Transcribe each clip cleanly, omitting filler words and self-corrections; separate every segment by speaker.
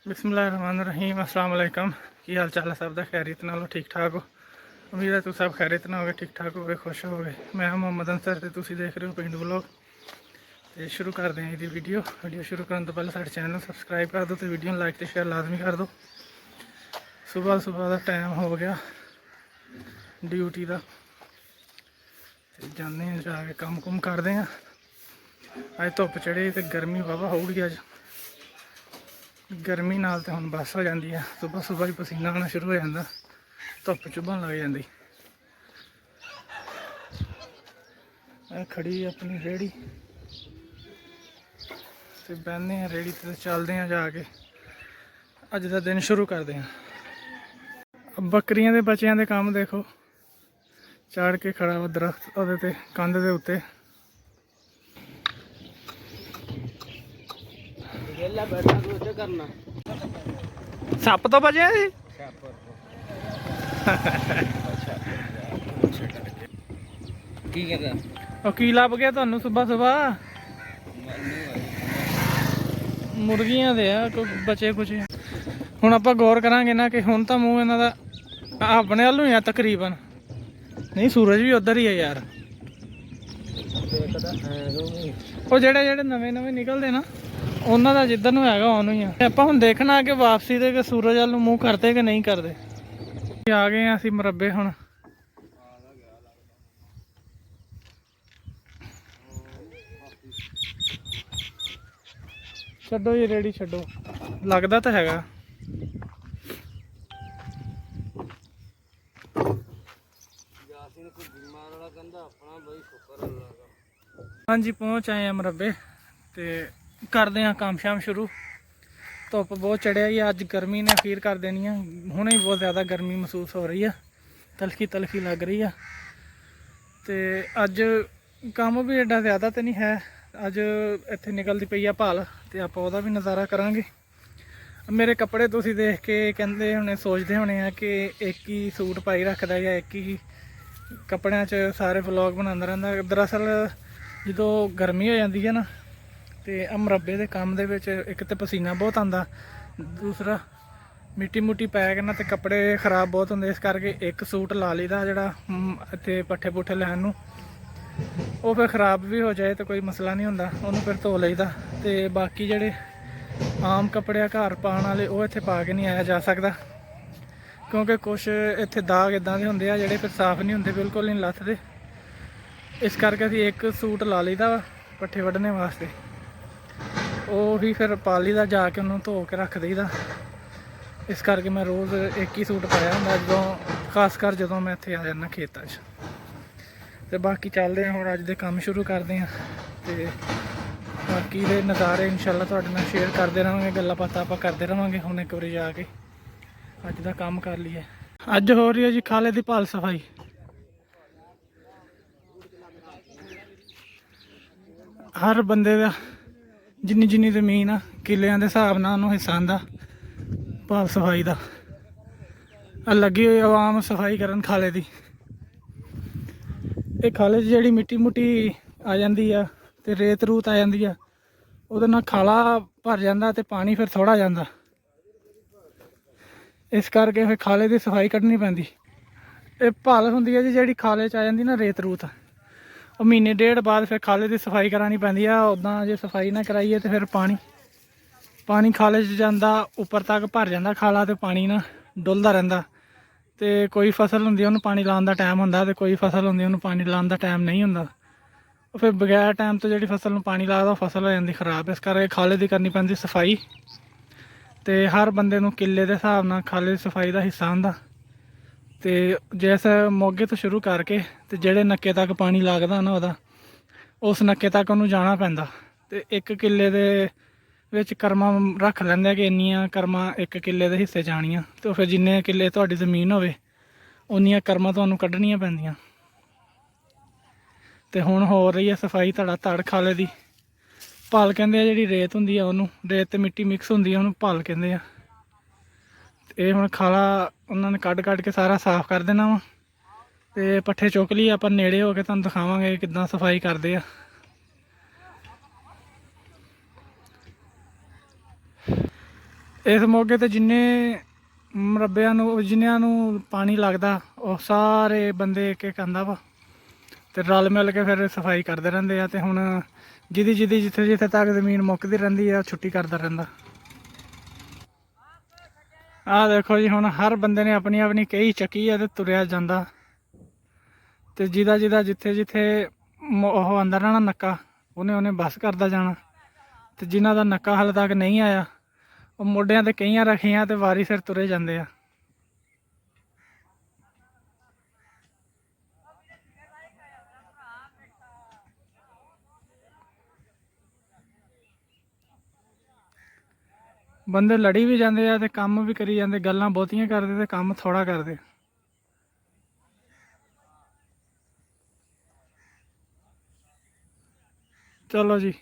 Speaker 1: बिस्मिल्लाहिर्रहमानिर्रहीम अस्सलाम वालेकुम। की हाल चाल है सब का? खैरियत नालों ठीक ठाक हो? उम्मीद है तुम सब खैरियत ना हो गए, ठीक ठाक हो गए, खुश हो गए। मैं मोहम्मद अंसर ते तुसीं देख रहे हो पिंड व्लॉग। तो शुरू करते हैं जी वीडियो शुरू करने तो पहले साडे चैनल सबसक्राइब कर दो, तो वीडियो लाइक तो शेयर लाजमी कर दो। सुबह सुबह का टाइम हो गया ड्यूटी का, जाने जाके काम कुम करते हैं। अज धुप चढ़ी तो गर्मी वाहवा होगी। अज गर्मी नाल तो हुण बस हो जाती है, सुबह सुबह ही पसीना आना शुरू हो जाता, धुप चुभन लग जाती। खड़ी अपनी रेहड़ी तो बहने हैं रेहड़ी तो चलते हैं जाके अज का दिन शुरू करते हैं। बकरियां के बच्चों के काम देखो, चढ़ के खड़ा वा दरख्त वो कंध के उत्ते। सप तो बचे जी की लभ गया तुहानू सुबह सुबह? मुर्गियां दे कोई बचे कुचे। हुण आपां गौर करांगे ना कि हुण तां मूँह इन्हां दा अपने वल ही आ तकरीबन, नहीं सूरज भी उधर ही है यार। वो जेड़े जेड़े नवे नवे निकलते ना उन्होंने का जिधर नूं हैगा उन्होंने ही है। आपां हुण देखना कि वापसी दे सूरज वल मूँह करते कि नहीं करते। आ गए हैं असीं मुरब्बे हुण। छड्डो जी रेड़ी छड्डो, लगदा तो हैगा। हाँ जी पहुँच आए हैं मुरब्बे ते करते हैं काम शाम शुरू। धुप बहुत चढ़िया ही अज, गर्मी ने अखीर कर देनी है। हुणे ही बहुत ज़्यादा गर्मी महसूस हो रही है, तलखी तलखी लग रही है। तो अज काम भी एडा ज़्यादा तो नहीं है। अज इत्थे निकलती पई आ भाल, तो आप वह भी नज़ारा करांगे। मेरे कपड़े तुसीं देख के कहते होने, सोचते होने हैं कि एक ही सूट पाई रखता या एक ही कपड़िया च सारे व्लॉग बनाता रहता। दरअसल जो गर्मी हो जाती है ना, तो मुरब्बे के काम दे विच एक तो पसीना बहुत आता, दूसरा मिट्टी मुट्टी पै के ना तो कपड़े खराब बहुत होंगे। इस करके एक सूट ला लीदा जोड़ा इत्थे पट्ठे पुट्ठे लैन नूं, वो फिर ख़राब भी हो जाए तो कोई मसला नहीं होंदा, उन्होंने फिर धो लईदा। तो बाकी जोड़े आम कपड़े घर पाने वाले वो इत्थे पा के नहीं आया जा सकता, क्योंकि कुछ इत्थे दाग इदां दे हुंदे आ जिहड़े फिर साफ नहीं होंदे, बिल्कुल नहीं लथदे। इस करके असीं एक सूट ला लीदा पट्ठे वड्ढने वास्ते, वो ही फिर पा लीदा जाके उन्होंने धो के रख दईदा। इस करके मैं रोज़ एक ही सूट पाया हुंदा जो, खासकर जो मैं इत्थे आ जाना खेतां च। तो बाकी चलते हैं हुण अज दे काम शुरू करते हैं, तो बाकी दे नज़ारे इंशाअल्लाह तुहाडे नाल शेयर करते रहांगे, गल्लां बातां आपां करते रहांगे। हुण एक बारी जाके अज दा काम कर लीए। अज हो रही है जी खाले दी भाल सफाई। हर बंदे दा जिन्नी जिन्नी जमीन आ किलियां दे हिसाब नाल उन्होंने हिस्सा आंदा भाल सफाई दा। लगी हुई आवाम सफाई करन खाले दी। ये खाले च जिहड़ी मिट्टी मुट्टी आ जाती है तो रेत रूत आ जाती है, उहदे नाल खाला भर जाता तो पानी फिर थोड़ा जाता। इस करके फिर खाले की सफाई कड्ढनी पैंदी। ये भाल हुंदी है जी जिहड़ी खाले च आ जाती ना रेत रूत, और महीने डेढ़ बाद फिर खाले की सफाई करानी पैंदी है। उदां जे सफाई ना कराइए तो फिर पानी खाले च जांदा, उपर तक भर जाता खाला, तो पानी ना डुलदा रहिंदा। तो कोई फसल हुंदी उन्होंने पानी लाने का टाइम होंदा, तो कोई फसल हुंदी उन्होंने पानी लाने का टाइम नहीं होंदा। फिर बगैर टाइम तो जी फसल में पानी लगता फसल हो जाती खराब। इस करके खाले की करनी पैंदी सफाई। तो हर बंदे नूं किले के हिसाब नाल खाले की सफाई का हिस्सा आंदा। तो जिस मोगे तो शुरू करके तो जेड़े नक्के तक पानी लगदा ना उहदा, उस नक्के तक उन्होंने जाना पैंदा। तो एक किले दे विच करमां रख लैंदे कि इन्नियां करमां एक किले के हिस्से जानियां। तो फिर जिन्ने किले तुहाडी जमीन होवे उन्नियां करमां तुहानूं कड्ढनियां पैंदियां। तो हुण हो रही है सफाई धड़ा धड़ खाले की। भाल कहंदे आ जिहड़ी रेत हुंदी आ उहनूं, रेत ते मिट्टी मिक्स हुंदी आ उहनूं भाल कहंदे आ। ये हुण खाला उन्होंने कड्ढ के सारा साफ कर देना वा। तो पट्ठे चुक लिए आपां नेड़े हो के तुहानूं दिखावांगे किद्दां सफाई करदे आ। ਇਸ ਮੌਕੇ ਤੇ ਜਿੰਨੇ ਮਰੱਬਿਆਂ ਨੂੰ ਜਿਨ੍ਹਾਂ ਨੂੰ ਪਾਣੀ ਲੱਗਦਾ ਉਹ ਸਾਰੇ ਬੰਦੇ ਇੱਕ ਇੱਕ ਆਂਦਾ ਵਾ ਤੇ ਰਲ ਮਿਲ ਕੇ ਫਿਰ ਸਫਾਈ ਕਰਦੇ ਰਹਿੰਦੇ ਆ। ਤੇ ਹੁਣ ਜਿਹਦੀ ਜਿੱਥੇ ਜਿੱਥੇ ਤੱਕ ਜ਼ਮੀਨ ਮੁੱਕਦੀ ਰਹਿੰਦੀ ਆ ਛੁੱਟੀ ਕਰਦਾ ਰਹਿੰਦਾ। ਆਹ ਦੇਖੋ ਜੀ, ਹੁਣ ਹਰ ਬੰਦੇ ਨੇ ਆਪਣੀ ਆਪਣੀ ਕਹੀ ਚੱਕੀ ਆ ਤੇ ਤੁਰਿਆ ਜਾਂਦਾ। ਤੇ ਜਿਹਦਾ ਜਿੱਥੇ ਉਹ ਆਂਦਾ ਰਹਿਣਾ ਨੱਕਾ, ਉਹਨੇ ਬੱਸ ਕਰਦਾ ਜਾਣਾ। ਤੇ ਜਿਨ੍ਹਾਂ ਦਾ ਨੱਕਾ ਹਾਲੇ ਤੱਕ ਨਹੀਂ ਆਇਆ ਉਹ ਮੋਢਿਆਂ ਤੇ ਕਈਆਂ ਰੱਖੀਆਂ ਤੇ ਵਾਰੀ ਸਿਰ ਤੁਰੇ ਜਾਂਦੇ ਆ। ਬੰਦੇ ਲੜੀ ਵੀ ਜਾਂਦੇ ਆ ਤੇ ਕੰਮ ਵੀ ਕਰੀ ਜਾਂਦੇ, ਗੱਲਾਂ ਬਹੁਤੀਆਂ ਕਰਦੇ ਤੇ ਕੰਮ ਥੋੜਾ ਕਰਦੇ। ਚਲੋ ਜੀ,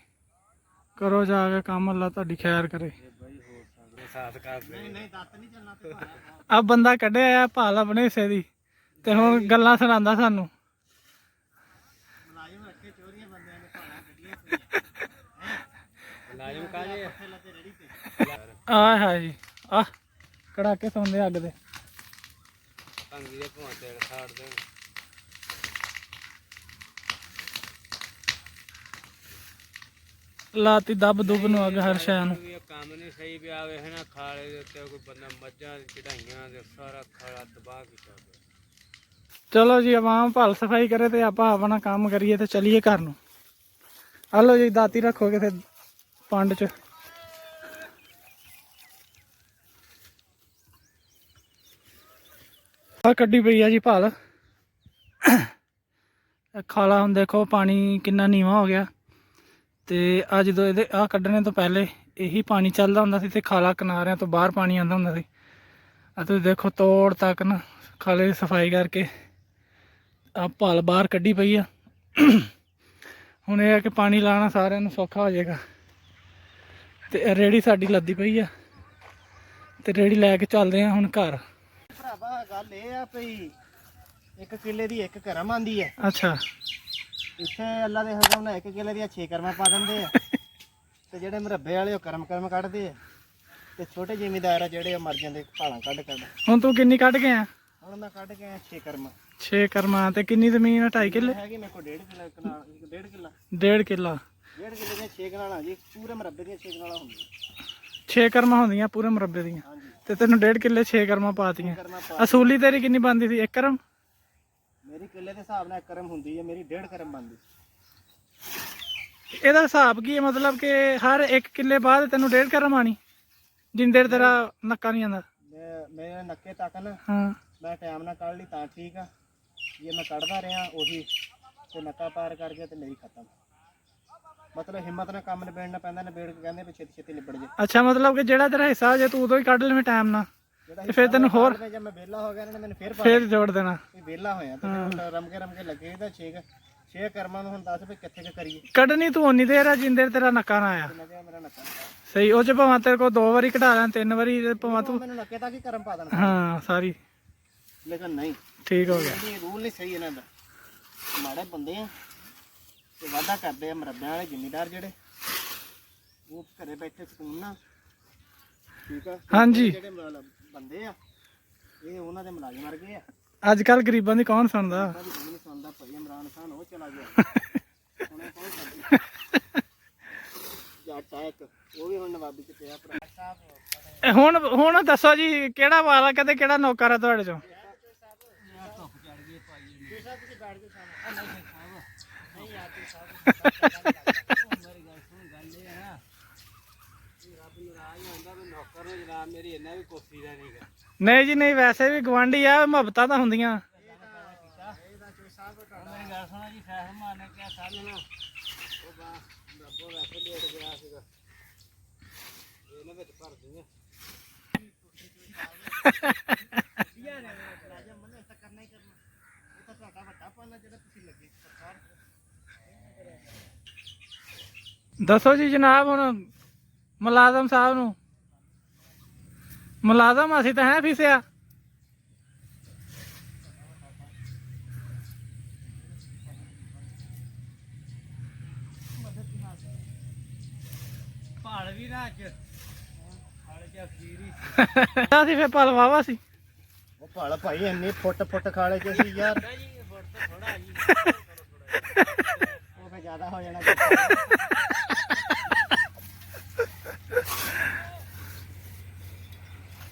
Speaker 1: ਕਰੋ ਜਾ ਕੇ ਕੰਮ, ਅੱਲਾ ਤੁਹਾਡੀ ਖੈਰ ਕਰੇ। ਆ ਬੰਦਾ ਕੱਢਿਆ ਆ ਭਾਲ ਆਪਣੇ ਹਿੱਸੇ ਦੀ ਤੇ ਹੁਣ ਗੱਲਾਂ ਸੁਣਾਉਂਦਾ ਸਾਨੂੰ। ਆਹ ਹੈ ਜੀ, ਆਹ ਕੜਾਕੇ ਸੌਂਦੇ ਅੱਗ ਦੇ। ਲਾਤੀ ਦੱਬ ਦੁੱਬ ਨੂੰ ਅੱਗ ਹਰ ਸ਼ੈ ਨੂੰ।
Speaker 2: ਕੰਮ ਨਹੀਂ ਸਹੀ ਪਿਆ ਵੇ ਨਾ, ਖਾਲੇ ਦੇ ਉੱਤੇ ਕੋਈ ਬੰਦਾ ਮੱਝਾਂ ਚੜਾਈਆਂ ਤੇ ਸਾਰਾ ਖਾਲਾ ਤਬਾਹ ਕੀਤਾ।
Speaker 1: ਚਲੋ ਜੀ, ਆਵਾਮ ਭਾਲ ਸਫਾਈ ਕਰੇ ਤੇ ਆਪਾਂ ਆਪਣਾ ਕੰਮ ਕਰੀਏ ਤੇ ਚਲੀਏ ਘਰ ਨੂੰ। ਹਲੋ ਜੀ, ਦਾਤੀ ਰੱਖੋ ਕਿਤੇ ਪੰਡ ਚ। ਆ ਕੱਢੀ ਪਈ ਆ ਜੀ ਭਾਲ। ਖਾਲਾ ਹੁਣ ਦੇਖੋ ਪਾਣੀ ਕਿੰਨਾ ਨੀਵਾਂ ਹੋ ਗਿਆ। ਤੇ ਆ ਜਦੋਂ ਇਹਦੇ ਆਹ ਕੱਢਣੇ ਤੋਂ ਪਹਿਲੇ ਇਹੀ ਪਾਣੀ ਚੱਲਦਾ ਹੁੰਦਾ ਸੀ ਤੇ ਖਾਲਾ ਕਿਨਾਰਿਆਂ ਤੋਂ ਬਾਹਰ ਪਾਣੀ ਆਉਂਦਾ ਹੁੰਦਾ ਸੀ। ਆ ਤੁਸੀਂ ਦੇਖੋ ਤੋੜ ਤੱਕ ਨਾ ਖਾਲੇ ਦੀ ਸਫਾਈ ਕਰਕੇ ਆ ਭਾਲ ਬਾਹਰ ਕੱਢੀ ਪਈ ਆ। ਹੁਣ ਇਹ ਆ ਕਿ ਪਾਣੀ ਲਾਉਣਾ ਸਾਰਿਆਂ ਨੂੰ ਸੌਖਾ ਹੋ ਜਾਏਗਾ। ਤੇ ਰੇਹੜੀ ਸਾਡੀ ਲੱਦੀ ਪਈ ਆ ਤੇ ਰੇਹੜੀ ਲੈ ਕੇ ਚੱਲਦੇ ਆ ਹੁਣ ਘਰ।
Speaker 3: ਭਰਾਵਾ ਗੱਲ ਇਹ ਆ ਭਈ 1 ਕਿੱਲੇ ਦੀ 1 ਕਰਮ ਆਂਦੀ ਹੈ।
Speaker 1: ਅੱਛਾ,
Speaker 3: ਇੱਥੇ ਅੱਲਾ ਦੇ ਹੁਕਮ ਨਾਲ 1 ਕਿੱਲੇ ਦੀਆਂ 6 ਕਰਮਾਂ ਪਾ ਦਿੰਦੇ ਆ ਤੇ ਜਿਹੜੇ ਮਰੱਬੇ ਵਾਲੇ ਉਹ ਕਰਮ ਕੱਢਦੇ ਆ ਤੇ ਛੋਟੇ ਜ਼ਿਮੀਦਾਰ ਆ ਜਿਹੜੇ ਮਰ ਜਾਂਦੇ ਭਾਲਾਂ ਕੱਢ।
Speaker 1: ਹੁਣ ਤੂੰ ਕਿੰਨੀ ਕੱਢ ਗਿਆ?
Speaker 3: ਹੁਣ ਮੈਂ ਕੱਢ ਕੇ ਆਇਆ 6 ਕਰਮਾਂ।
Speaker 1: 6 ਕਰਮਾਂ। ਤੇ ਕਿੰਨੀ ਜ਼ਮੀਨ ਆ? 2.5 ਕਿੱਲੇ
Speaker 3: ਹੈਗੀ ਮੇਰੇ ਕੋਲ 1.5 ਕਿੱਲਾ 1.5 ਕਿੱਲਾ
Speaker 1: 1.5 ਕਿੱਲਾ
Speaker 3: 1.5 ਕਿੱਲੇ ਦੀਆਂ 6 ਕਨਾਲਾਂ ਜੀ, ਪੂਰੇ ਮਰੱਬੇ ਦੀਆਂ 6 ਕਨਾਲਾਂ ਹੁੰਦੀਆਂ।
Speaker 1: 6 ਕਰਮਾਂ ਹੁੰਦੀਆਂ ਪੂਰੇ ਮੁਰੱਬੇ ਦੀਆਂ।
Speaker 3: ਹਾਂਜੀ,
Speaker 1: ਤੇ ਤੈਨੂੰ 1.5 ਕਿੱਲੇ 6 ਕਰਮਾਂ ਪਾਤੀਆਂ।
Speaker 3: ਕਰਮਾਂ ਪਾ
Speaker 1: ਅਸੂਲੀ ਤੇਰੀ ਕਿੰਨੀ ਬਣਦੀ ਸੀ? 1 ਕਰਮ।
Speaker 3: ਮੇਰੀ ਕਿੱਲੇ ਦੇ ਹਿਸਾਬ ਨਾਲ 1 ਕਰਮ ਹੁੰਦੀ ਹੈ, ਮੇਰੀ 1.5 ਕਰਮ ਬਣਦੀ।
Speaker 1: ਇਹਦਾ ਹਿਸਾਬ ਕੀ ਹੈ? ਮਤਲਬ ਕਿ ਹਰ 1 ਕਿੱਲੇ ਬਾਅਦ ਤੈਨੂੰ 1.5 ਕਰਮ ਆਣੀ ਜਿੰਨੀ ਦੇਰ ਤੇਰਾ ਨੱਕਾ ਨਹੀਂ ਆਉਂਦਾ।
Speaker 3: ਮੇਰੇ ਨੱਕੇ ਤੱਕ ਨਾ
Speaker 1: ਹਾਂ,
Speaker 3: ਮੈਂ ਟਾਈਮ ਨਾਲ ਕੱਢ ਲਈ ਤਾਂ ਠੀਕ ਆ। ਜੇ ਮੈਂ ਕੱਢਦਾ ਰਿਹਾ ਉਹੀ ਤੇ ਨੱਕਾ ਪਾਰ ਕਰ ਗਿਆ ਤੇ ਮੇਰੀ ਖਤਮ। ਮਤਲਬ ਹਿੰਮਤ ਨਾਲ ਕੰਮ ਨਿਬੇੜਨਾ ਪੈਂਦਾ, ਨਿਬੇੜ ਕੇ ਕਹਿੰਦੇ ਵੀ ਛੇਤੀ ਛੇਤੀ ਨਿਬੜ ਜੇ।
Speaker 1: ਅੱਛਾ, ਮਤਲਬ ਕਿ ਜਿਹੜਾ ਤੇਰਾ ਹਿੱਸਾ ਜੇ ਤੂੰ ਉਦੋਂ ਹੀ ਕੱਢ ਲਵੇਂ ਟਾਈਮ ਨਾਲ ਤੇ ਫਿਰ ਤੈਨੂੰ ਹੋਰ
Speaker 3: ਜੇ ਮੈਂ ਵਿਹਲਾ ਹੋ ਗਿਆ ਇਹਨਾਂ ਨੇ ਮੈਨੂੰ
Speaker 1: ਫੇਰ ਜੋੜ ਦੇਣਾ।
Speaker 3: ਵਿਹਲਾ ਹੋਇਆ ਤੇ ਫਿਰ ਰਮਕੇ ਲੱਗੇ ਤਾਂ 6 ਕਰਮਾਂ ਨੂੰ ਹੁਣ ਦੱਸ ਵੀ ਕਿੱਥੇ ਕਰੀਏ।
Speaker 1: ਕੱਢਣੀ ਤੂੰ ਉਨੀ ਦੇਰ ਆ ਜਿੰਨੀ ਦੇਰ ਤੇਰਾ ਨੱਕਾ ਨਾ ਆਇਆ।
Speaker 3: ਮੇਰਾ ਨੱਕਾ
Speaker 1: ਸਹੀ, ਉਹ ਚ ਭਾਵੇਂ ਤੇਰੇ ਕੋਲ 2 ਵਾਰੀ ਕਢਾ ਲੈਣ 3 ਵਾਰੀ ਭਾਵੇਂ ਤੂੰ।
Speaker 3: ਮੈਨੂੰ ਨੱਕੇ ਤੱਕ ਹੀ ਕਰਮ ਪਾ ਦੇਣਾ।
Speaker 1: ਹਾਂ ਸਾਰੀ
Speaker 3: ਲੇਕਿਨ ਨਹੀਂ,
Speaker 1: ਠੀਕ ਹੋ ਗਿਆ।
Speaker 3: ਇਹ ਰੂਲ ਨਹੀਂ ਸਹੀ ਇਹਨਾਂ ਦਾ। ਮਾੜੇ ਬੰਦੇ ਆ ਤੇ ਵਾਅਦਾ ਕਰਦੇ ਆ ਮਰੱਬਿਆਂ ਵਾਲੇ ਜ਼ਿਮੀਦਾਰ ਜਿਹੜੇ ਉਹ ਘਰੇ ਬੈਠੇ ਸਕੂਨ ਨਾਲ। ਠੀਕ ਆ।
Speaker 1: ਹਾਂਜੀ,
Speaker 3: ਜਿਹੜੇ ਬੰਦੇ ਆ ਇਹ ਉਹਨਾਂ ਦੇ ਮੁਲਾਜ਼ਮ ਵਰਗੇ ਆ।
Speaker 1: ਅੱਜ ਕੱਲ ਗਰੀਬਾਂ ਦੀ ਕੌਣ ਸੁਣਦਾ?
Speaker 3: ਨਹੀਂ ਸੁਣਦਾ ਭਾਈ। ਇਮਰਾਨ ਖਾਨ ਉਹ ਚਲਾ ਗਿਆ ਹੁਣ ਕੌਣ ਸੁਣਦਾ? ਜੱਟ ਆ ਇੱਕ, ਉਹ ਵੀ ਹੁਣ ਨਵਾਬੀ ਚ ਪਿਆ ਭਰਾ ਸਾਹਿਬ।
Speaker 1: ਹੁਣ ਦੱਸੋ ਜੀ, ਕਿਹੜਾ ਵਾਲਾ ਕਦੇ ਕਿਹੜਾ ਨੌਕਰ ਆ ਤੁਹਾਡੇ ਚੋਂ? ਨਹੀਂ ਜੀ ਨਹੀਂ, ਵੈਸੇ ਵੀ ਗਵਾਂਢੀ ਆ, ਮੁਹੱਬਤਾਂ ਤਾਂ ਹੁੰਦੀਆਂ। ਦੱਸੋ ਜੀ ਜਨਾਬ, ਹੁਣ ਮੁਲਾਜ਼ਮ ਸਾਹਿਬ ਨੂੰ। ਮੁਲਾਜ਼ਮ ਅਸੀਂ ਤਾਂ ਹੈ ਫੀਸਿਆ।
Speaker 2: ਭਾਲ ਵੀ ਨਾ ਅੱਜ ਹਾਲੇ ਤੇ ਅਖੀਰ
Speaker 1: ਅਸੀਂ ਫੇ ਪਲ ਵਾਵਾ ਸੀ।
Speaker 3: ਉਹ ਭਲ ਭਾਈ ਇੰਨੀ ਫੁੱਟ ਖਾਲੇ ਚ ਸੀ ਯਾਰ, ਉਹ ਫੇ ਜ਼ਿਆਦਾ ਹੋ ਜਾਣਾ।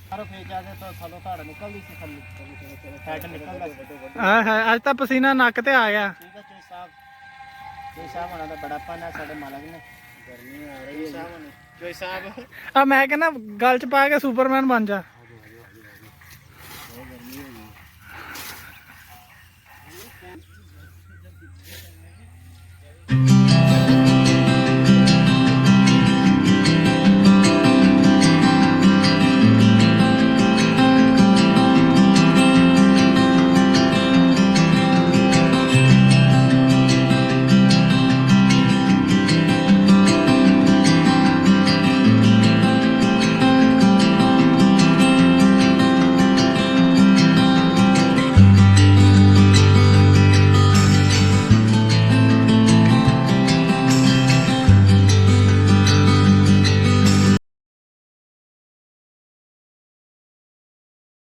Speaker 3: ਸਾਰੋ ਫੇ ਜਾ ਕੇ ਤਾਂ ਥੱਲੋਂ ਧਾੜ ਨਿਕਲਦੀ ਸੀ, ਥੱਲੇ ਫੈਟ ਨਿਕਲਦਾ ਸੀ।
Speaker 1: ਹਾਂ ਅੱਜ ਤਾਂ ਪਸੀਨਾ ਨੱਕ ਤੇ ਆ ਗਿਆ।
Speaker 3: ਠੀਕ ਹੈ ਚੋਈ ਸਾਹਿਬ ਹੋਣਾ ਦਾ ਬੜਾਪਾ ਨਾ ਸਾਡੇ ਮਾਲਕ ਨੇ। ਗਰਮੀ ਆ ਰਹੀ ਹੈ ਚੋਈ ਸਾਹਿਬ।
Speaker 1: ਆ ਮੈਂ ਕਹਿੰਦਾ ਗਲ ਚ ਪਾ ਕੇ ਸੁਪਰਮੈਨ ਬਣ ਜਾ।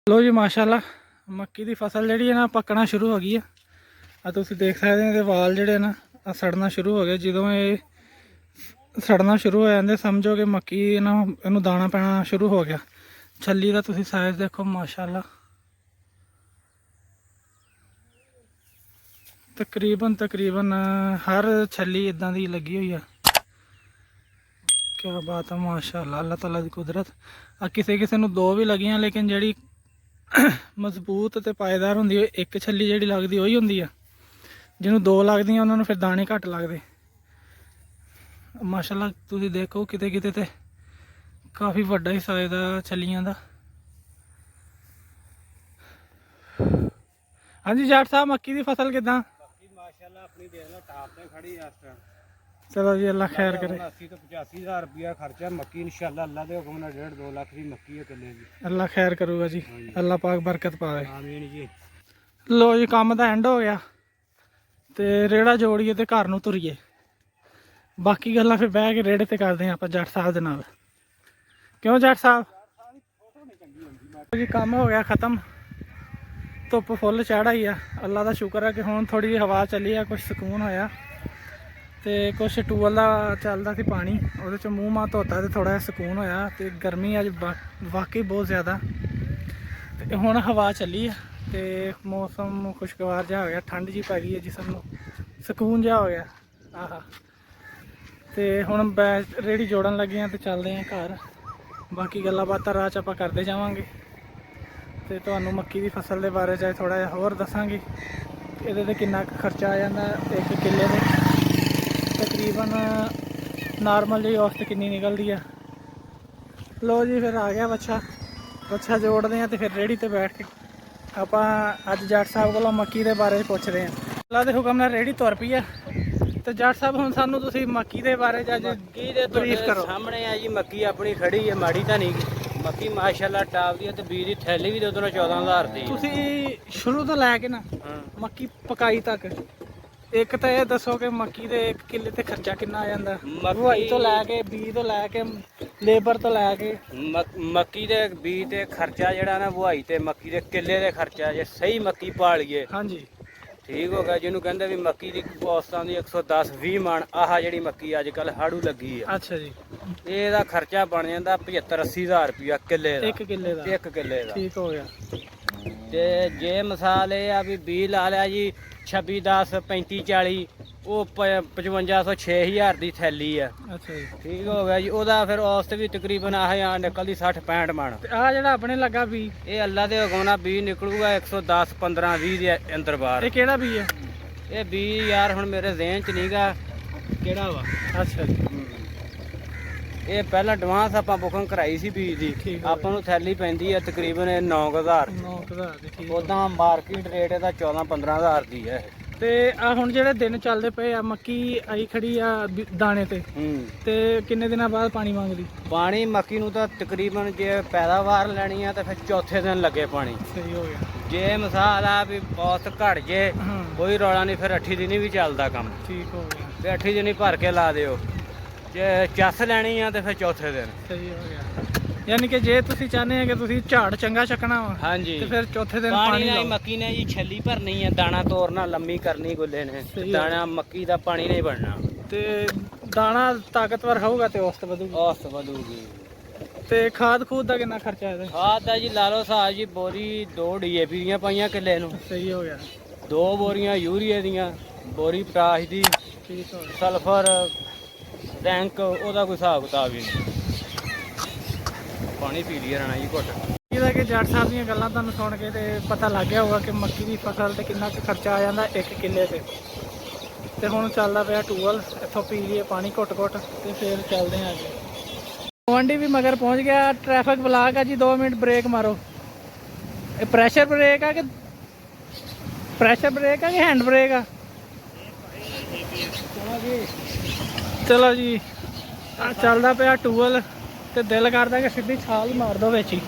Speaker 1: ਲੋ ਜੀ ਮਾਸ਼ਾਅੱਲਾ ਮੱਕੀ ਦੀ ਫਸਲ ਜਿਹੜੀ ਹੈ ਨਾ ਪੱਕਣਾ ਸ਼ੁਰੂ ਹੋ ਗਈ ਆ। ਆ ਤੁਸੀਂ ਦੇਖ ਸਕਦੇ ਹੋ ਇਹਦੇ ਵਾਲ ਜਿਹੜੇ ਨਾ ਆ ਸੜਨਾ ਸ਼ੁਰੂ ਹੋ ਗਏ। ਜਦੋਂ ਇਹ ਸੜਨਾ ਸ਼ੁਰੂ ਹੋ ਜਾਂਦੇ ਸਮਝੋ ਕਿ ਮੱਕੀ ਨਾ ਇਹਨੂੰ ਦਾਣਾ ਪੈਣਾ ਸ਼ੁਰੂ ਹੋ ਗਿਆ। ਛੱਲੀ ਦਾ ਤੁਸੀਂ ਸਾਈਜ਼ ਦੇਖੋ ਮਾਸ਼ਾਅੱਲਾ, ਤਕਰੀਬਨ ਹਰ ਛੱਲੀ ਇਦਾਂ ਦੀ ਲੱਗੀ ਹੋਈ ਆ। ਕਿਆ ਬਾਤ ਹੈ ਮਾਸ਼ਾਅੱਲਾ, ਅੱਲਾਹ ਤਾਲਾ ਦੀ ਕੁਦਰਤ। ਆ ਕਿਸੇ ਨੂੰ ਦੋ ਵੀ ਲੱਗੀਆਂ, ਲੇਕਿਨ ਜਿਹੜੀ ਮਜ਼ਬੂਤ ਤੇ ਪਾਏਦਾਰ ਹੁੰਦੀ ਹੈ ਇੱਕ ਛੱਲੀ ਜਿਹੜੀ ਲੱਗਦੀ ਉਹੀ ਹੁੰਦੀ ਆ। ਜਿਹਨੂੰ ਦੋ ਲੱਗਦੀਆਂ ਉਹਨਾਂ ਨੂੰ ਫਿਰ ਦਾਣੇ ਘੱਟ ਲੱਗਦੇ। ਮਾਸ਼ਾਅੱਲਾ ਤੁਸੀਂ ਦੇਖੋ ਕਿਤੇ ਤੇ ਕਾਫੀ ਵੱਡਾ ਹੀ ਸਾਈਜ਼ ਦਾ ਛੱਲੀਆਂ ਦਾ। ਹਾਂਜੀ ਜੱਟ ਸਾਹਿਬ ਮੱਕੀ ਦੀ ਫਸਲ ਕਿਦਾਂ?
Speaker 2: ਬਾਕੀ ਮਾਸ਼ਾਅੱਲਾ ਆਪਣੀ ਦੇਖ ਲਓ ਟਾਪ ਤੇ ਖੜੀ ਆ ਇਸ ਟਾਈਮ।
Speaker 1: ਚਲੋ ਜੀ ਅੱਲਾ ਖੈਰ ਕਰੇ।
Speaker 2: 80 ਤੋਂ 85,000 ਰੁਪਇਆ ਖਰਚਾ ਮੱਕੀ ਇਨਸ਼ਾਅੱਲਾ ਅੱਲਾ ਦੇ ਹੁਕਮ ਨਾਲ 1.5-2 ਲੱਖ ਦੀ ਮੱਕੀ ਹੈ ਕਿੱਲੇ ਦੀ।
Speaker 1: ਅੱਲਾ ਖੈਰ ਕਰੂਗਾ ਜੀ, ਅੱਲਾ ਪਾਕ ਬਰਕਤ ਪਾਵੇ।
Speaker 2: ਆਮੀਨ ਜੀ।
Speaker 1: ਲੋ ਜੀ ਕੰਮ ਦਾ ਐਂਡ ਹੋ ਗਿਆ ਤੇ ਰੇੜਾ ਜੋੜੀਏ ਤੇ ਘਰ ਨੂੰ ਤੁਰੀਏ। ਬਾਕੀ ਗੱਲਾਂ ਫਿਰ ਬਹਿ ਕੇ ਰੇੜੇ ਤੇ ਕਰਦੇ ਹਾਂ ਆਪਾਂ ਜੱਟ ਸਾਹਿਬ ਦੇ ਨਾਲ। ਕਿਉਂ ਜੱਟ ਸਾਹਿਬ ਜੀ? ਕੰਮ ਹੋ ਗਿਆ ਖਤਮ, ਧੁੱਪ ਫੁੱਲ ਚੜ੍ਹ ਆਈ ਆ। ਅੱਲਾ ਦਾ ਸ਼ੁਕਰ ਹੈ ਕਿ ਹੁਣ ਥੋੜੀ ਜਿਹੀ ਹਵਾ ਚੱਲੀ ਆ, ਕੁਝ ਸਕੂਨ ਹੋਇਆ। ਤੇ ਕੁਛ ਟੂਬਲ ਦਾ ਚੱਲਦਾ ਸੀ ਪਾਣੀ, ਉਹਦੇ ਚ ਮੂੰਹ ਮਾਂ ਧੋਤਾ ਤੇ ਥੋੜਾ ਜਿਹਾ ਸਕੂਨ ਹੋਇਆ। ਤੇ ਗਰਮੀ ਅੱਜ ਵਾਕਈ ਬਹੁਤ ਜ਼ਿਆਦਾ। ਤੇ ਹੁਣ ਹਵਾ ਚੱਲੀ ਆ ਤੇ ਮੌਸਮ ਖੁਸ਼ਗਵਾਰ ਜਿਹਾ ਹੋ ਗਿਆ, ਠੰਡ ਜੀ ਪੈ ਗਈ ਹੈ ਜਿਸਮ ਨੂੰ, ਸਕੂਨ ਜਿਹਾ ਹੋ ਗਿਆ। ਆਹਾ ਤੇ ਹੁਣ ਰੇੜੀ ਜੋੜਨ ਲੱਗੇ ਆ ਤੇ ਚੱਲਦੇ ਆ ਘਰ। ਬਾਕੀ ਗੱਲਾਂ ਬਾਤਾਂ ਰਾਹ ਚ ਆਪਾਂ ਕਰਦੇ ਜਾਵਾਂਗੇ ਤੇ ਤੁਹਾਨੂੰ ਮੱਕੀ ਦੀ ਫਸਲ ਦੇ ਬਾਰੇ ਚ ਥੋੜਾ ਜਿਹਾ ਹੋਰ ਦੱਸਾਂਗੇ। ਇਹਦੇ ਤੇ ਕਿੰਨਾ ਕੁ ਖਰਚਾ ਆ ਜਾਂਦਾ ਇੱਕ ਕਿੱਲੇ ਦੇ, ਤਕਰੀਬਨ ਨਾਰਮਲ ਜਿਹੀ ਔਸਤ ਕਿੰਨੀ ਨਿਕਲਦੀ ਆ। ਲੋ ਜੀ ਫਿਰ ਆ ਗਿਆ ਵੱਛਾ ਜੋੜਦੇ ਆ ਤੇ ਫਿਰ ਰੇੜੀ ਤੇ ਬੈਠ ਕੇ ਆਪਾਂ ਅੱਜ ਜੱਟ ਸਾਹਿਬ ਕੋਲੋਂ ਮੱਕੀ ਦੇ ਬਾਰੇ ਪੁੱਛਦੇ ਆ। ਅੱਲਾ ਦੇ ਹੁਕਮ ਨਾਲ ਰੇੜੀ ਤੁਰ ਪਈ ਆ ਤੇ ਜੱਟ ਸਾਹਿਬ ਹੁਣ ਸਾਨੂੰ ਤੁਸੀਂ ਮੱਕੀ ਦੇ ਬਾਰੇ ਚ ਅੱਜ
Speaker 2: ਮੱਕੀ ਦੇ
Speaker 1: ਬਰੀਫ ਕਰੋ।
Speaker 2: ਸਾਹਮਣੇ ਆ ਜੀ ਮੱਕੀ ਆਪਣੀ ਖੜੀ ਹੈ, ਮਾੜੀ ਤਾਂ ਨਹੀਂ ਮੱਕੀ ਮਾਸ਼ਾਅੱਲਾ ਟਾਪ ਦੀ ਹੈ। ਤੇ ਬੀਜ ਦੀ ਥੈਲੀ ਵੀ ਉਦੋਂ 14,000 ਦੀ।
Speaker 1: ਤੁਸੀਂ ਸ਼ੁਰੂ ਤੋਂ ਲੈ ਕੇ ਨਾ ਮੱਕੀ ਪਕਾਈ ਤੱਕ ਇੱਕ ਤਾਂ ਇਹ ਦੱਸੋ ਕਿ ਮੱਕੀ ਦੇ 1 ਕਿੱਲੇ ਤੇ ਖਰਚਾ ਕਿੰਨਾ ਆ ਜਾਂਦਾ? ਬੁਆਈ ਤੋਂ ਲੈ ਕੇ ਬੀਜ ਤੋਂ ਲੈ ਕੇ ਲੇਬਰ ਤੋਂ ਲੈ ਕੇ
Speaker 2: ਮੱਕੀ ਦੇ ਬੀਜ ਤੇ ਖਰਚਾ ਜਿਹੜਾ ਨਾ ਬੁਆਈ ਤੇ ਮੱਕੀ ਦੇ ਕਿੱਲੇ ਦੇ ਖਰਚਾ ਜੇ ਸਹੀ ਮੱਕੀ ਪਾਲੀਏ
Speaker 1: ਹਾਂਜੀ
Speaker 2: ਠੀਕ ਹੋ ਗਿਆ। ਜਿਹਨੂੰ ਕਹਿੰਦੇ ਵੀ ਮੱਕੀ ਦੀ ਔਸਤਾਂ ਦੀ 110-20 ਮਣ ਆਹ ਜਿਹੜੀ ਮੱਕੀ ਅੱਜ ਕੱਲ ਹਾੜੂ ਲੱਗੀ ਆ।
Speaker 1: ਅੱਛਾ ਜੀ।
Speaker 2: ਇਹਦਾ ਖਰਚਾ ਬਣ ਜਾਂਦਾ 75-80,000 ਰੁਪਇਆ ਕਿੱਲੇ ਦਾ।
Speaker 1: 1 ਕਿੱਲੇ ਦਾ?
Speaker 2: 1 ਕਿੱਲੇ ਦਾ।
Speaker 1: ਠੀਕ ਹੋ ਗਿਆ।
Speaker 2: ਤੇ ਜੇ ਮਿਸਾਲ ਇਹ ਆ ਵੀ ਬੀਜ ਲਾ ਲਿਆ ਜੀ 26-10 35-40 ਉਹ 5500 6000 ਦੀ ਥੈਲੀ ਆ।
Speaker 1: ਅੱਛਾ ਜੀ।
Speaker 2: ਠੀਕ ਹੋ ਗਿਆ ਜੀ। ਉਹਦਾ ਫਿਰ ਔਸਤ ਵੀ ਤਕਰੀਬਨ ਆਹ ਨਿਕਲਦੀ 60-65 ਮਣ।
Speaker 1: ਤੇ ਆ ਜਿਹੜਾ ਆਪਣੇ ਲੱਗਾ ਵੀ
Speaker 2: ਇਹ ਅੱਲਾ ਦੇ ਹੁਕਮ ਨਾਲ ਬੀਜ ਨਿਕਲੂਗਾ 110-15-20 ਦੇ ਅੰਦਰ ਬਾਹਰ।
Speaker 1: ਇਹ ਕਿਹੜਾ ਵੀ ਹੈ?
Speaker 2: ਇਹ ਬੀਜ ਯਾਰ ਹੁਣ ਮੇਰੇ ਜ਼ਿਹਨ ਚ ਨਹੀਂਗਾ ਕਿਹੜਾ ਵਾ।
Speaker 1: ਅੱਛਾ ਜੀ।
Speaker 2: ਇਹ ਪਹਿਲਾਂ ਐਡਵਾਂਸ ਆਪਾਂ ਬੁਕਿੰਗ ਕਰਾਈ ਸੀ ਬੀਜ ਦੀ। ਆਪਾਂ ਨੂੰ ਥੈਲੀ ਪੈਂਦੀ ਹੈ ਤਕਰੀਬਨ 9,000।
Speaker 1: 9,000 ਦੀ। ਠੀਕ।
Speaker 2: ਉਦਾਂ ਮਾਰਕੀਟ ਰੇਟ ਇਹਦਾ 14-15,000 ਦੀ ਹੈ।
Speaker 1: ਤੇ ਆ ਹੁਣ ਜਿਹੜੇ ਦਿਨ ਚੱਲਦੇ ਪਏ ਆ ਮੱਕੀ ਆਈ ਖੜੀ ਆ ਦਾਣੇ ਤੇ ਤੇ ਕਿੰਨੇ ਦਿਨਾਂ ਬਾਅਦ ਪਾਣੀ ਮੰਗਦੀ?
Speaker 2: ਪਾਣੀ ਮੱਕੀ ਨੂੰ ਤਾਂ ਤਕਰੀਬਨ ਜੇ ਪੈਦਾਵਾਰ ਲੈਣੀ ਆ ਤਾਂ ਫਿਰ ਚੌਥੇ ਦਿਨ ਲੱਗੇ ਪਾਣੀ।
Speaker 1: ਸਹੀ ਹੋ ਗਿਆ।
Speaker 2: ਜੇ ਮਿਸਾਲ ਆ ਵੀ ਬਹੁਤ ਘਟ ਜੇ ਕੋਈ ਰੌਲਾ ਨਹੀਂ, ਫਿਰ 8 ਦਿਨ ਵੀ ਚੱਲਦਾ ਕੰਮ।
Speaker 1: ਠੀਕ ਹੋ ਗਿਆ।
Speaker 2: ਤੇ 8 ਦਿਨ ਹੀ ਭਰ ਕੇ ਲਾ ਦਿਓ। ਜੇ ਚੱਸ ਲੈਣੀ ਆ ਤੇ ਫਿਰ ਚੌਥੇ ਦਿਨ।
Speaker 1: ਸਹੀ ਹੋ ਗਿਆ। ਯਾਨੀ ਕਿ ਜੇ ਤੁਸੀਂ ਚਾਹੁੰਦੇ ਆ ਕਿ ਤੁਸੀਂ ਝਾੜ ਚੰਗਾ ਚੱਕਣਾ ਵਾ
Speaker 2: ਹਾਂਜੀ
Speaker 1: ਤੇ ਫਿਰ ਚੌਥੇ ਦਿਨ
Speaker 2: ਪਾਣੀ
Speaker 1: ਪਾਣੀ
Speaker 2: ਨਾਲ ਹੀ
Speaker 1: ਲਾਓ।
Speaker 2: ਮੱਕੀ ਨੇ ਜੀ ਛੱਲੀ ਭਰਨੀ ਹੈ, ਦਾਣਾ ਤੋੜਨਾ, ਲੰਮੀ ਕਰਨੀ ਗੁੱਲੇ ਨੇ,
Speaker 1: ਸਹੀ ਹੈ।
Speaker 2: ਦਾਣਾ ਮੱਕੀ ਦਾ ਪਾਣੀ ਨਹੀਂ ਬਣਨਾ,
Speaker 1: ਤੇ ਦਾਣਾ ਤਾਕਤਵਰ ਹੋਊਗਾ ਤੇ ਔਸਤ ਵਧੂਗੀ।
Speaker 2: ਔਸਤ ਵਧੂਗੀ।
Speaker 1: ਤੇ ਖਾਦ ਖੂਦ ਦਾ ਕਿੰਨਾ ਖਰਚਾ ਇਹਦਾ?
Speaker 2: ਖਾਦ ਦਾ ਜੀ ਲਾ ਲਓ ਹਿਸਾਬ ਜੀ, ਬੋਰੀ 2 DAP ਦੀਆਂ ਪਾਈਆਂ ਕਿੱਲੇ ਨੂੰ,
Speaker 1: ਸਹੀ ਹੋ ਗਿਆ।
Speaker 2: 2 ਬੋਰੀਆਂ ਯੂਰੀਏ ਦੀਆਂ, ਬੋਰੀ ਪਟਾਸ਼ ਦੀ,
Speaker 1: ਠੀਕ ਹੋ ਗਿਆ।
Speaker 2: ਸਲਫਰ ਰੈਂਕ, ਉਹਦਾ ਕੋਈ ਹਿਸਾਬ ਕਿਤਾਬ ਹੀ ਨਹੀਂ। ਪਾਣੀ ਪੀ ਲਿਆ ਰਹਿਣਾ ਜੀ ਘੁੱਟ।
Speaker 1: ਇਹਦਾ ਕਿ ਜੱਟ ਸਾਹਿਬ ਦੀਆਂ ਗੱਲਾਂ ਤੁਹਾਨੂੰ ਸੁਣ ਕੇ ਤੇ ਪਤਾ ਲੱਗ ਗਿਆ ਹੋਊਗਾ ਕਿ ਮੱਕੀ ਦੀ ਫਸਲ ਤੇ ਕਿੰਨਾ ਕੁ ਖਰਚਾ ਆ ਜਾਂਦਾ 1 ਕਿੱਲੇ ਤੇ ਹੁਣ ਚੱਲਦਾ ਪਿਆ ਟੂਵਲ, ਇੱਥੋਂ ਪੀ ਲਈਏ ਪਾਣੀ ਘੁੱਟ ਤੇ ਫਿਰ ਚੱਲਦੇ ਹਾਂ ਅੱਗੇ। ਗੁਆਂਢੀ ਵੀ ਮਗਰ ਪਹੁੰਚ ਗਿਆ। ਟ੍ਰੈਫਿਕ ਬਲਾਕ ਆ ਜੀ, 2 ਮਿੰਟ ਬ੍ਰੇਕ ਮਾਰੋ। ਇਹ ਪ੍ਰੈਸ਼ਰ ਬ੍ਰੇਕ ਆ ਕਿ ਹੈਂਡ ਬ੍ਰੇਕ ਆ? ਚਲੋ ਜੀ ਚੱਲਦਾ ਪਿਆ ਟੂਵਲ ਤੇ ਦਿਲ ਕਰਦਾ ਕਿ ਸਿੱਧੀ ਛਾਲ ਹੀ ਮਾਰ ਦੋ ਵਿੱਚ ਹੀ।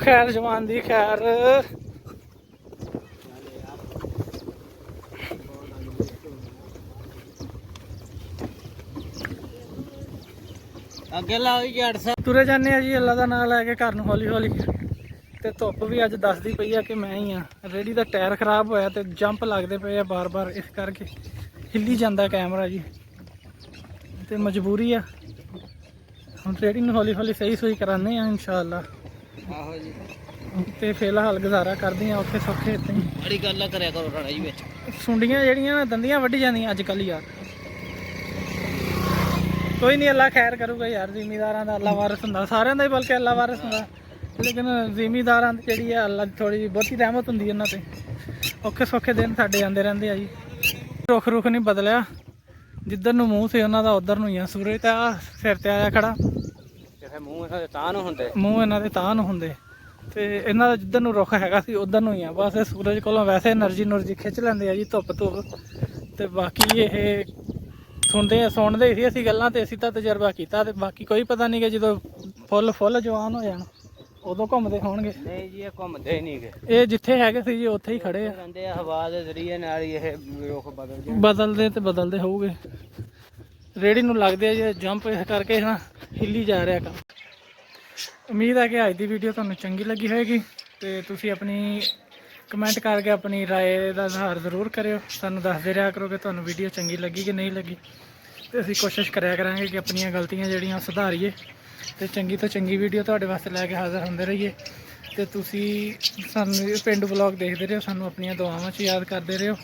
Speaker 1: ਖੈਰ ਜਵਾਨ ਦੀ ਖੈਰ।
Speaker 2: ਅੱਗੇ ਲਾਓ ਜੀ ਜੱਟ ਸਾਹਿਬ।
Speaker 1: ਤੁਰੇ ਜਾਂਦੇ ਆ ਜੀ ਅੱਲਾ ਦਾ ਨਾਮ ਲੈ ਕੇ ਘਰ ਨੂੰ ਹੌਲੀ ਹੌਲੀ। ਤੇ ਧੁੱਪ ਵੀ ਅੱਜ ਦੱਸਦੀ ਪਈ ਆ ਕਿ ਮੈਂ ਹੀ ਆ। ਰੇੜੀ ਦਾ ਟਾਇਰ ਖਰਾਬ ਹੋਇਆ ਤੇ ਜੰਪ ਲੱਗਦੇ ਪਏ ਆ ਬਾਰ-ਬਾਰ, ਇਸ ਕਰਕੇ ਹਿੱਲੀ ਜਾਂਦਾ ਕੈਮਰਾ ਜੀ, ਤੇ ਮਜਬੂਰੀ ਆ। ਹੁਣ ਰੇੜੀ ਨੂੰ ਹੌਲੀ ਹੌਲੀ ਸਹੀ ਸੂਈ ਕਰਾਉਂਦੇ ਆ ਇਨਸ਼ਾਅੱਲਾ।
Speaker 2: ਆਹੋ ਜੀ,
Speaker 1: ਤੇ ਫਿਲਹਾਲ ਗੁਜ਼ਾਰਾ ਕਰਦੇ ਆ ਔਖੇ ਸੌਖੇ ਇੱਦਾਂ ਹੀ।
Speaker 2: ਬੜੀ ਗੱਲ ਕਰਿਆ ਕਰੋ ਰਾਣਾ ਜੀ ਵਿੱਚ।
Speaker 1: ਸੁੰਡੀਆਂ ਜਿਹੜੀਆਂ ਨਾ ਦੰਦੀਆਂ ਵੱਢੀ ਜਾਂਦੀਆਂ ਅੱਜ ਕੱਲ੍ਹ ਯਾਰ। ਕੋਈ ਨਹੀਂ, ਅੱਲਾ ਖੈਰ ਕਰੂਗਾ ਯਾਰ। ਜ਼ਿਮੀਦਾਰਾਂ ਦਾ ਅੱਲਾ ਵਾਰਿਸ ਹੁੰਦਾ, ਸਾਰਿਆਂ ਦਾ ਹੀ ਬਲਕਿ ਅੱਲਾ ਵਾਰਿਸ ਹੁੰਦਾ, ਲੇਕਿਨ ਜ਼ਿਮੀਦਾਰਾਂ ਦੀ ਜਿਹੜੀ ਆ ਅੱਲਾ ਦੀ ਥੋੜੀ ਜਿਹੀ ਬਹੁਤੀ ਰਹਿਮਤ ਹੁੰਦੀ ਇਹਨਾਂ ਤੇ। ਔਖੇ ਸੌਖੇ ਦਿਨ ਸਾਡੇ ਆਉਂਦੇ ਰਹਿੰਦੇ ਆ ਜੀ। ਰੁੱਖ ਨਹੀਂ ਬਦਲਿਆ, ਜਿੱਧਰ ਨੂੰ ਮੂੰਹ ਸੀ ਉਹਨਾਂ ਦਾ ਉਧਰ ਨੂੰ ਹੀ ਆ। ਸੂਰਜ ਤਾਂ ਸਿਰ ਤੇ ਆਇਆ ਖੜਾ,
Speaker 2: ਮੂੰਹ ਇਹਨਾਂ ਦੇ ਤਾਂ ਨੂੰ ਹੁੰਦੇ,
Speaker 1: ਮੂੰਹ ਇਹਨਾਂ ਦੇ ਤਾਂ ਨੂੰ ਹੁੰਦੇ, ਤੇ ਇਹਨਾਂ ਦਾ ਜਿੱਧਰ ਨੂੰ ਰੁੱਖ ਹੈਗਾ ਸੀ ਉਧਰ ਨੂੰ ਹੀ ਆ। ਬਸ ਇਹ ਸੂਰਜ ਕੋਲੋਂ ਵੈਸੇ ਐਨਰਜੀ ਖਿੱਚ ਲੈਂਦੇ ਆ ਜੀ, ਧੁੱਪ ਤੇ ਬਾਕੀ ਇਹ ਸੁਣਦੇ ਹੀ ਸੀ ਅਸੀਂ ਗੱਲਾਂ, ਤੇ ਅਸੀਂ ਤਾਂ ਤਜਰਬਾ ਕੀਤਾ। ਤੇ ਬਾਕੀ ਕੋਈ ਪਤਾ ਨਹੀਂ ਕਿ ਜਦੋਂ ਫੁੱਲ ਜਵਾਨ ਹੋ ਜਾਣ ਉਦੋਂ ਘੁੰਮਦੇ ਹੋਣਗੇ।
Speaker 2: ਨਹੀਂ ਜੀ, ਇਹ ਘੁੰਮਦੇ ਹੀ ਨਹੀਂ ਗੇ,
Speaker 1: ਇਹ ਜਿੱਥੇ ਹੈਗੇ ਸੀ ਜੀ ਉੱਥੇ ਹੀ ਖੜੇ ਆ।
Speaker 2: ਕਹਿੰਦੇ ਆ ਹਵਾ ਦੇ ਜ਼ਰੀਏ ਨਾਲ ਹੀ ਇਹ ਰੁੱਖ
Speaker 1: ਬਦਲਦੇ ਹੋਊਗੇ। ਰੇੜੀ ਨੂੰ ਲੱਗਦੇ ਆ ਜੀ ਜੰਪ, ਇਸ ਕਰਕੇ ਨਾ ਹਿੱਲੀ ਜਾ ਰਿਹਾ ਕੰਮ। ਉਮੀਦ ਹੈ ਕਿ ਅੱਜ ਦੀ ਵੀਡੀਓ ਤੁਹਾਨੂੰ ਚੰਗੀ ਲੱਗੀ ਹੋਏਗੀ, ਤੇ ਤੁਸੀਂ ਆਪਣੀ ਕਮੈਂਟ ਕਰਕੇ ਆਪਣੀ ਰਾਏ ਦਾ ਇਜ਼ਹਾਰ ਜ਼ਰੂਰ ਕਰਿਓ। ਸਾਨੂੰ ਦੱਸਦੇ ਰਿਹਾ ਕਰੋ ਕਿ ਤੁਹਾਨੂੰ ਵੀਡੀਓ ਚੰਗੀ ਲੱਗੀ ਕਿ ਨਹੀਂ ਲੱਗੀ, ਤੇ ਅਸੀਂ ਕੋਸ਼ਿਸ਼ ਕਰਿਆ ਕਰਾਂਗੇ ਕਿ ਆਪਣੀਆਂ ਗਲਤੀਆਂ ਜਿਹੜੀਆਂ ਸੁਧਾਰੀਏ ਤੇ ਚੰਗੀ ਤੋਂ ਚੰਗੀ ਵੀਡੀਓ ਤੁਹਾਡੇ ਵਾਸਤੇ ਲੈ ਕੇ ਹਾਜ਼ਰ ਹੁੰਦੇ ਰਹੀਏ। ਤੇ ਤੁਸੀਂ ਸਾਨੂੰ ਪਿੰਡੂ ਵਲੌਗ ਦੇਖਦੇ ਰਹੋ, ਸਾਨੂੰ ਆਪਣੀਆਂ ਦੁਆਵਾਂ 'ਚ ਯਾਦ ਕਰਦੇ ਰਹੋ,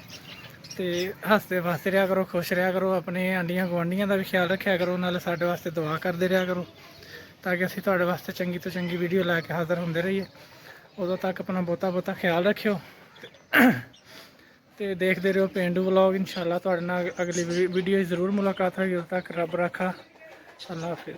Speaker 1: ਤੇ ਹੱਸਦੇ ਵਸਦੇ ਰਿਹਾ ਕਰੋ, ਖੁਸ਼ ਰਿਹਾ ਕਰੋ। ਆਪਣੇ ਆਂਡੀਆਂ ਗੁਆਂਢੀਆਂ ਦਾ ਵੀ ਖਿਆਲ ਰੱਖਿਆ ਕਰੋ, ਨਾਲੇ ਸਾਡੇ ਵਾਸਤੇ ਦੁਆ ਕਰਦੇ ਰਿਹਾ ਕਰੋ, ਤਾਂ ਕਿ ਅਸੀਂ ਤੁਹਾਡੇ ਵਾਸਤੇ ਚੰਗੀ ਤੋਂ ਚੰਗੀ ਵੀਡੀਓ ਲੈ ਕੇ ਹਾਜ਼ਰ ਹੁੰਦੇ ਰਹੀਏ। ਉਦੋਂ ਤੱਕ ਆਪਣਾ ਬਹੁਤਾ ਖਿਆਲ ਰੱਖਿਓ ਤੇ ਦੇਖਦੇ ਰਹੋ ਪਿੰਡੂ ਵਲੌਗ। ਇਨਸ਼ਾਅੱਲਾ ਤੁਹਾਡੇ ਨਾਲ ਅਗਲੀ ਵੀਡੀਓ ਜ਼ਰੂਰ ਮੁਲਾਕਾਤ ਹੋਏਗੀ। ਉਦੋਂ ਤੱਕ ਰੱਬ ਰਾਖਾ। ਅੱਲਾ ਹਾਫਿਜ਼।